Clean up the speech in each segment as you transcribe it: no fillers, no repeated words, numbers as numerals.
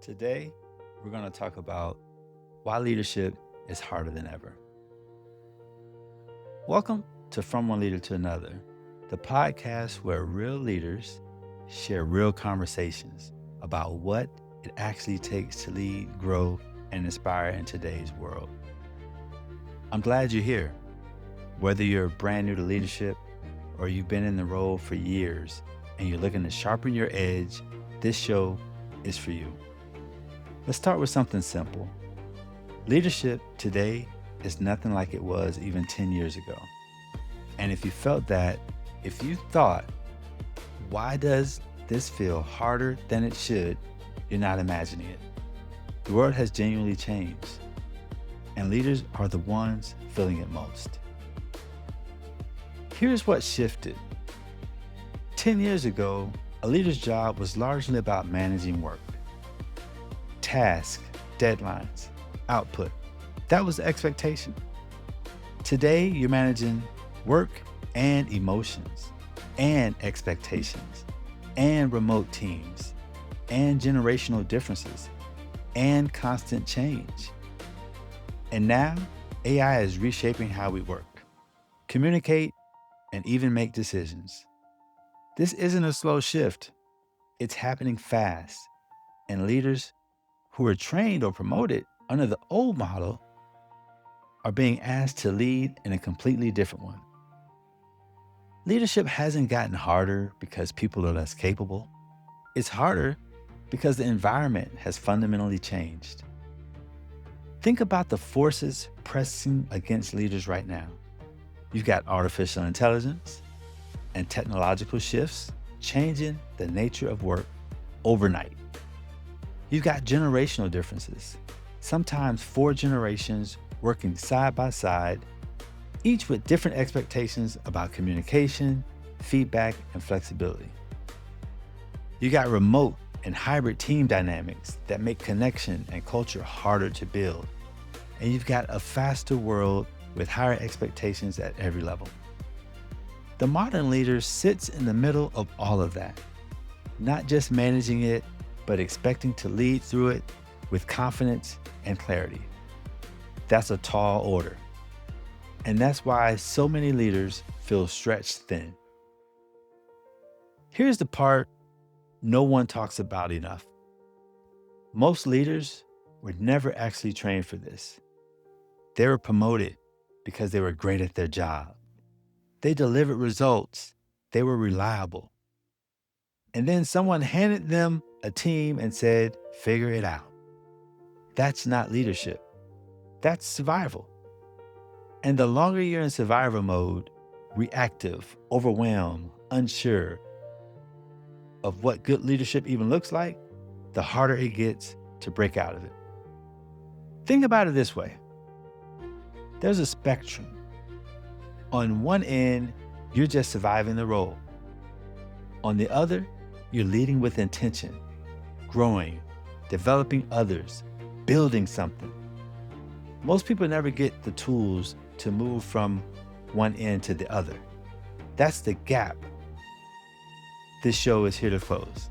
Today, we're going to talk about why leadership is harder than ever. Welcome to From One Leader to Another, the podcast where real leaders share real conversations about what it actually takes to lead, grow, and inspire in today's world. I'm glad you're here. Whether you're brand new to leadership or you've been in the role for years and you're looking to sharpen your edge, this show is for you. Let's start with something simple. Leadership today is nothing like it was even 10 years ago. And if you felt that, if you thought, why does this feel harder than it should, you're not imagining it. The world has genuinely changed, and leaders are the ones feeling it most. Here's what shifted. 10 years ago, a leader's job was largely about managing work. Tasks, deadlines, output. That was the expectation. Today, you're managing work and emotions and expectations and remote teams and generational differences and constant change. And now, AI is reshaping how we work, communicate, and even make decisions. This isn't a slow shift. It's happening fast, and leaders who are trained or promoted under the old model are being asked to lead in a completely different one. Leadership hasn't gotten harder because people are less capable. It's harder because the environment has fundamentally changed. Think about the forces pressing against leaders right now. You've got artificial intelligence and technological shifts changing the nature of work overnight. You've got generational differences, sometimes 4 generations working side by side, each with different expectations about communication, feedback, and flexibility. You got remote and hybrid team dynamics that make connection and culture harder to build. And you've got a faster world with higher expectations at every level. The modern leader sits in the middle of all of that, not just managing it, but expecting to lead through it with confidence and clarity. That's a tall order. And that's why so many leaders feel stretched thin. Here's the part no one talks about enough. Most leaders were never actually trained for this. They were promoted because they were great at their job. They delivered results. They were reliable. And then someone handed them a team and said, figure it out. That's not leadership. That's survival. And the longer you're in survival mode, reactive, overwhelmed, unsure of what good leadership even looks like, the harder it gets to break out of it. Think about it this way. There's a spectrum. On one end, you're just surviving the role. On the other, you're leading with intention, growing, developing others, building something. Most people never get the tools to move from one end to the other. That's the gap this show is here to close.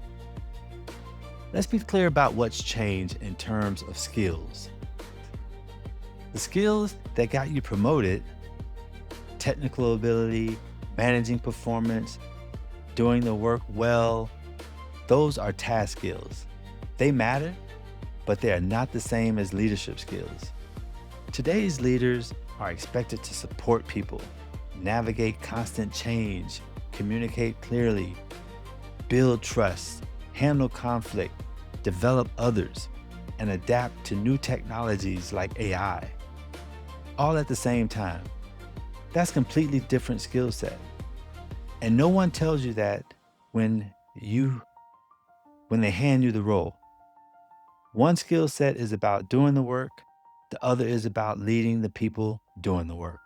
Let's be clear about what's changed in terms of skills. The skills that got you promoted, technical ability, managing performance, doing the work well, those are task skills. They matter, but they are not the same as leadership skills. Today's leaders are expected to support people, navigate constant change, communicate clearly, build trust, handle conflict, develop others, and adapt to new technologies like AI, all at the same time. That's a completely different skill set. And no one tells you that when they hand you the role. One skill set is about doing the work, the other is about leading the people doing the work.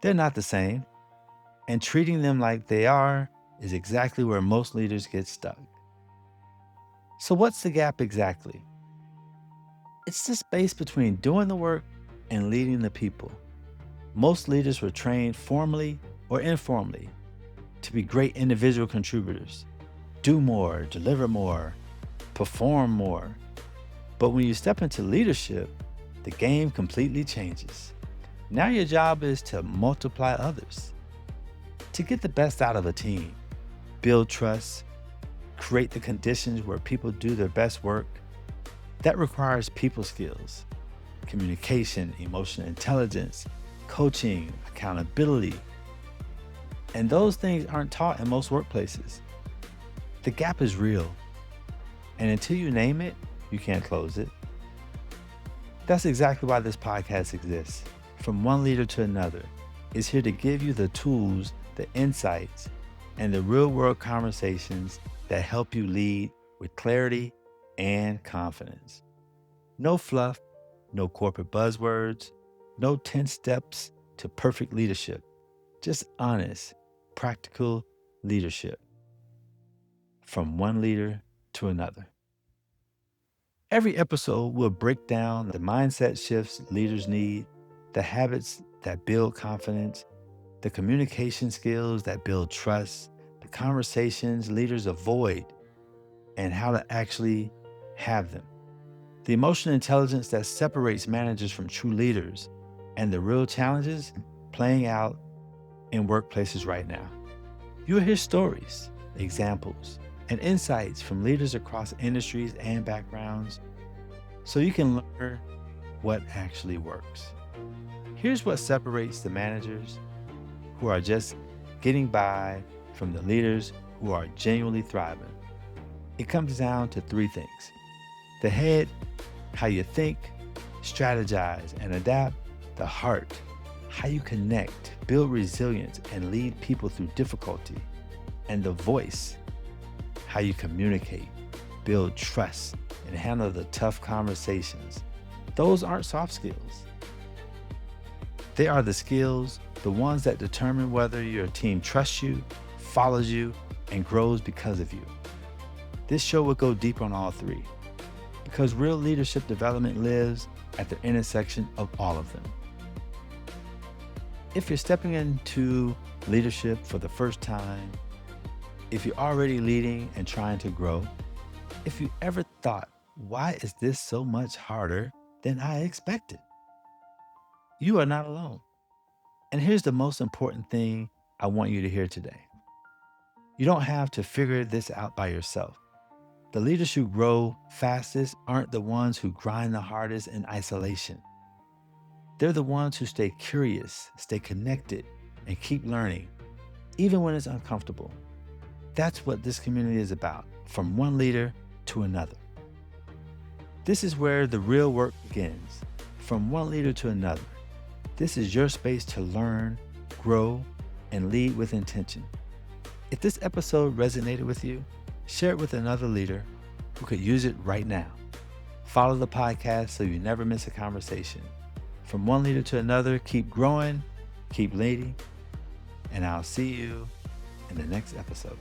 They're not the same, and treating them like they are is exactly where most leaders get stuck. So what's the gap exactly? It's the space between doing the work and leading the people. Most leaders were trained formally or informally to be great individual contributors, do more, deliver more, perform more. But when you step into leadership, the game completely changes. Now your job is to multiply others, to get the best out of a team, build trust, create the conditions where people do their best work. That requires people skills, communication, emotional intelligence, coaching, accountability. And those things aren't taught in most workplaces. The gap is real. And until you name it, you can't close it. That's exactly why this podcast exists. From One Leader to Another is here to give you the tools, the insights, and the real world conversations that help you lead with clarity and confidence. No fluff, no corporate buzzwords, no 10 steps to perfect leadership. Just honest, practical leadership. From one leader to another. Every episode will break down the mindset shifts leaders need, the habits that build confidence, the communication skills that build trust, the conversations leaders avoid, and how to actually have them, the emotional intelligence that separates managers from true leaders, and the real challenges playing out in workplaces right now. You'll hear stories, examples, and insights from leaders across industries and backgrounds so you can learn what actually works. Here's what separates the managers who are just getting by from the leaders who are genuinely thriving. It comes down to three things. The head, how you think, strategize, and adapt. The heart, how you connect, build resilience, and lead people through difficulty. And the voice, how you communicate, build trust, and handle the tough conversations. Those aren't soft skills. They are the skills, the ones that determine whether your team trusts you, follows you, and grows because of you. This show will go deep on all three, because real leadership development lives at the intersection of all of them. If you're stepping into leadership for the first time, if you're already leading and trying to grow, if you ever thought, why is this so much harder than I expected? You are not alone. And here's the most important thing I want you to hear today. You don't have to figure this out by yourself. The leaders who grow fastest aren't the ones who grind the hardest in isolation. They're the ones who stay curious, stay connected, and keep learning, even when it's uncomfortable. That's what this community is about, from one leader to another. This is where the real work begins, from one leader to another. This is your space to learn, grow, and lead with intention. If this episode resonated with you, share it with another leader who could use it right now. Follow the podcast so you never miss a conversation. From one leader to another, keep growing, keep leading, and I'll see you in the next episode.